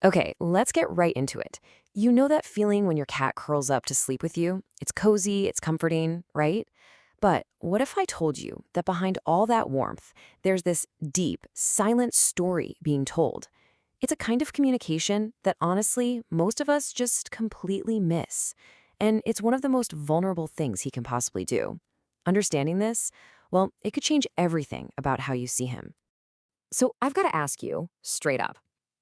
Okay, let's get right into it. You know that feeling when your cat curls up to sleep with you? It's cozy, it's comforting, right? But what if I told you that behind all that warmth, there's this deep, silent story being told? It's a kind of communication that honestly, most of us just completely miss. And it's one of the most vulnerable things he can possibly do. Understanding this, well, it could change everything about how you see him. So I've got to ask you, straight up,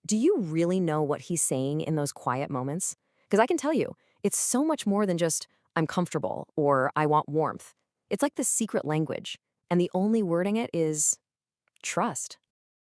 do you really know what he's saying in those quiet moments? Because I can tell you, it's so much more than just, I'm comfortable or I want warmth. It's like the secret language, and the only wording it is trust.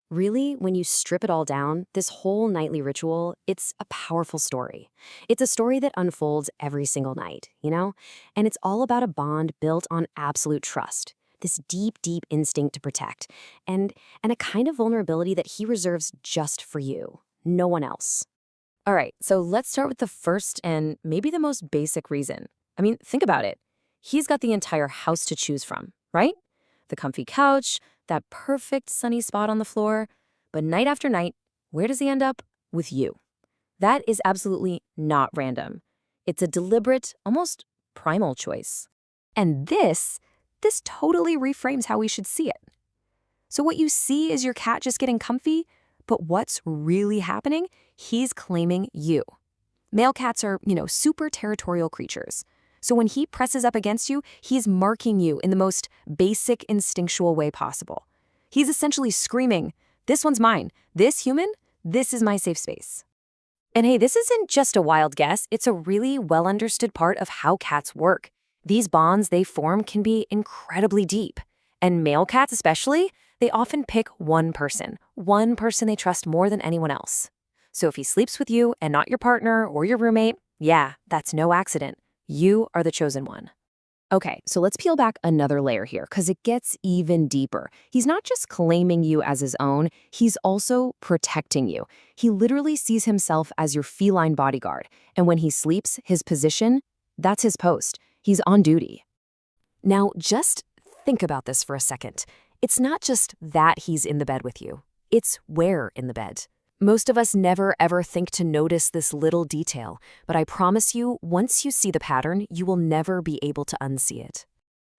Really, when you strip it all down, this whole nightly ritual, it's a powerful story. It's a story that unfolds every single night, you know? And it's all about a bond built on absolute trust. This deep, deep instinct to protect, and a kind of vulnerability that he reserves just for you, no one else. All right, so let's start with the first and maybe the most basic reason. I mean, think about it. He's got the entire house to choose from, right? The comfy couch, that perfect sunny spot on the floor. But night after night, where does he end up? With you. That is absolutely not random. It's a deliberate, almost primal choice. And this totally reframes how we should see it. So what you see is your cat just getting comfy, but what's really happening? He's claiming you. Male cats are, super territorial creatures. So when he presses up against you, he's marking you in the most basic instinctual way possible. He's essentially screaming, this one's mine. This human, this is my safe space. And hey, this isn't just a wild guess. It's a really well-understood part of how cats work. These bonds they form can be incredibly deep. And male cats especially, they often pick one person they trust more than anyone else. So if he sleeps with you and not your partner or your roommate, yeah, that's no accident. You are the chosen one. Okay, so let's peel back another layer here because it gets even deeper. He's not just claiming you as his own, he's also protecting you. He literally sees himself as your feline bodyguard. And when he sleeps, his position, that's his post. He's on duty. Now, just think about this for a second. It's not just that he's in the bed with you. It's where in the bed. Most of us never ever think to notice this little detail, but I promise you, once you see the pattern, you will never be able to unsee it.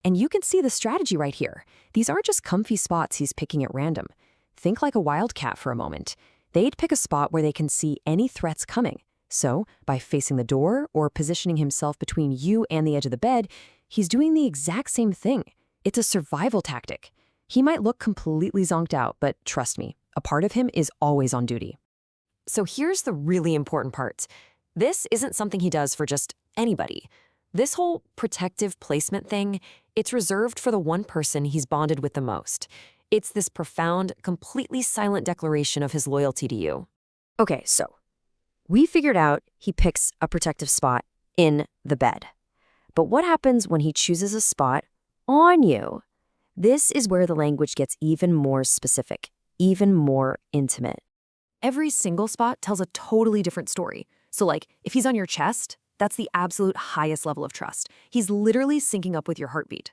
And you can see the strategy right here. These aren't just comfy spots he's picking at random. Think like a wildcat for a moment. They'd pick a spot where they can see any threats coming. So, by facing the door or positioning himself between you and the edge of the bed, he's doing the exact same thing. It's a survival tactic. He might look completely zonked out, but trust me, a part of him is always on duty. So here's the really important part. This isn't something he does for just anybody. This whole protective placement thing, it's reserved for the one person he's bonded with the most. It's this profound, completely silent declaration of his loyalty to you. Okay, so we figured out he picks a protective spot in the bed. But what happens when he chooses a spot on you? This is where the language gets even more specific, even more intimate. Every single spot tells a totally different story. So like, if he's on your chest, that's the absolute highest level of trust. He's literally syncing up with your heartbeat.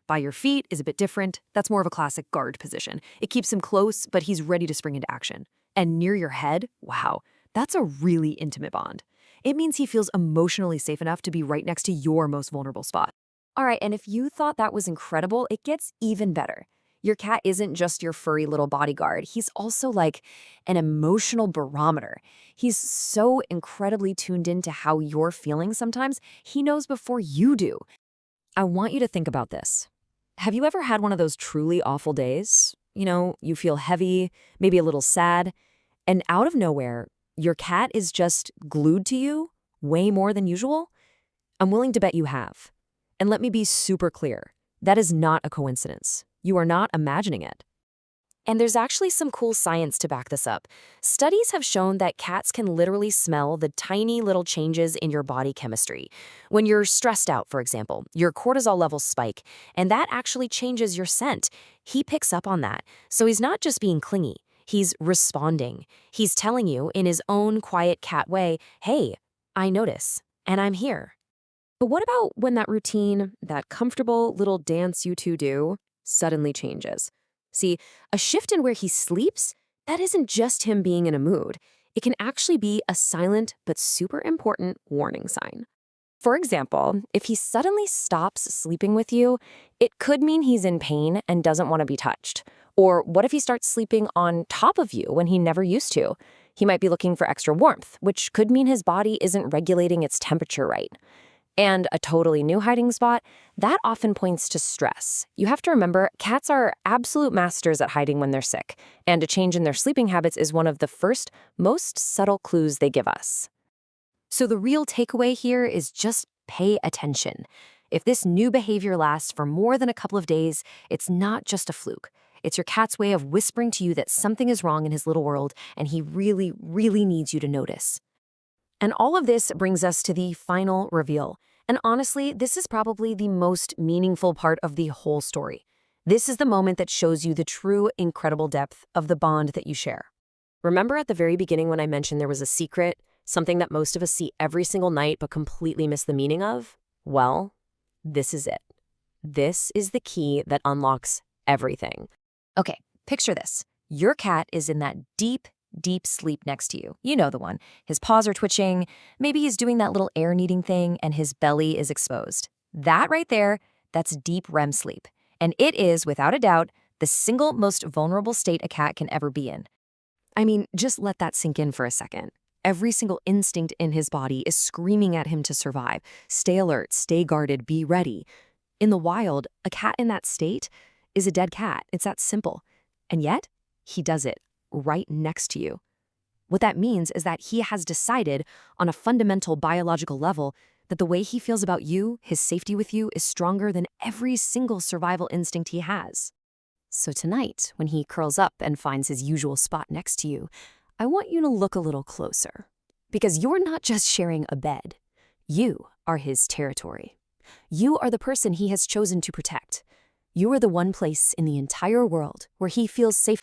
By your feet is a bit different. That's more of a classic guard position. It keeps him close, but he's ready to spring into action. And near your head, wow, that's a really intimate bond. It means he feels emotionally safe enough to be right next to your most vulnerable spot. All right, and if you thought that was incredible, it gets even better. Your cat isn't just your furry little bodyguard. He's also like an emotional barometer. He's so incredibly tuned into how you're feeling sometimes, he knows before you do. I want you to think about this. Have you ever had one of those truly awful days? You feel heavy, maybe a little sad, and out of nowhere, your cat is just glued to you way more than usual? I'm willing to bet you have. And let me be super clear. That is not a coincidence. You are not imagining it. And there's actually some cool science to back this up. Studies have shown that cats can literally smell the tiny little changes in your body chemistry. When you're stressed out, for example, your cortisol levels spike, and that actually changes your scent. He picks up on that. So he's not just being clingy. He's responding. He's telling you in his own quiet cat way, hey, I notice, and I'm here. But what about when that routine, that comfortable little dance you two do, suddenly changes? See, a shift in where he sleeps, that isn't just him being in a mood. it can actually be a silent but super important warning sign. For example, if he suddenly stops sleeping with you, it could mean he's in pain and doesn't want to be touched. Or what if he starts sleeping on top of you when he never used to? He might be looking for extra warmth, which could mean his body isn't regulating its temperature right. And a totally new hiding spot, that often points to stress. You have to remember, cats are absolute masters at hiding when they're sick, and a change in their sleeping habits is one of the first, most subtle clues they give us. So the real takeaway here is just pay attention. If this new behavior lasts for more than a couple of days, it's not just a fluke. It's your cat's way of whispering to you that something is wrong in his little world, and he really, really needs you to notice. And all of this brings us to the final reveal. And honestly, this is probably the most meaningful part of the whole story. This is the moment that shows you the true, incredible depth of the bond that you share. Remember at the very beginning when I mentioned there was a secret, something that most of us see every single night but completely miss the meaning of? Well, this is it. This is the key that unlocks everything. Okay, picture this. Your cat is in that deep, deep sleep next to you. You know the one. His paws are twitching, maybe he's doing that little air-kneading thing, and his belly is exposed. That right there, that's deep REM sleep. And it is, without a doubt, the single most vulnerable state a cat can ever be in. I mean, just let that sink in for a second. Every single instinct in his body is screaming at him to survive. Stay alert, stay guarded, be ready. In the wild, a cat in that state is a dead cat. It's that simple. And yet, he does it right next to you. What that means is that he has decided on a fundamental biological level that the way he feels about you, his safety with you, is stronger than every single survival instinct he has. So tonight, when he curls up and finds his usual spot next to you, I want you to look a little closer. Because you're not just sharing a bed. You are his territory. You are the person he has chosen to protect. You are the one place in the entire world where he feels safe.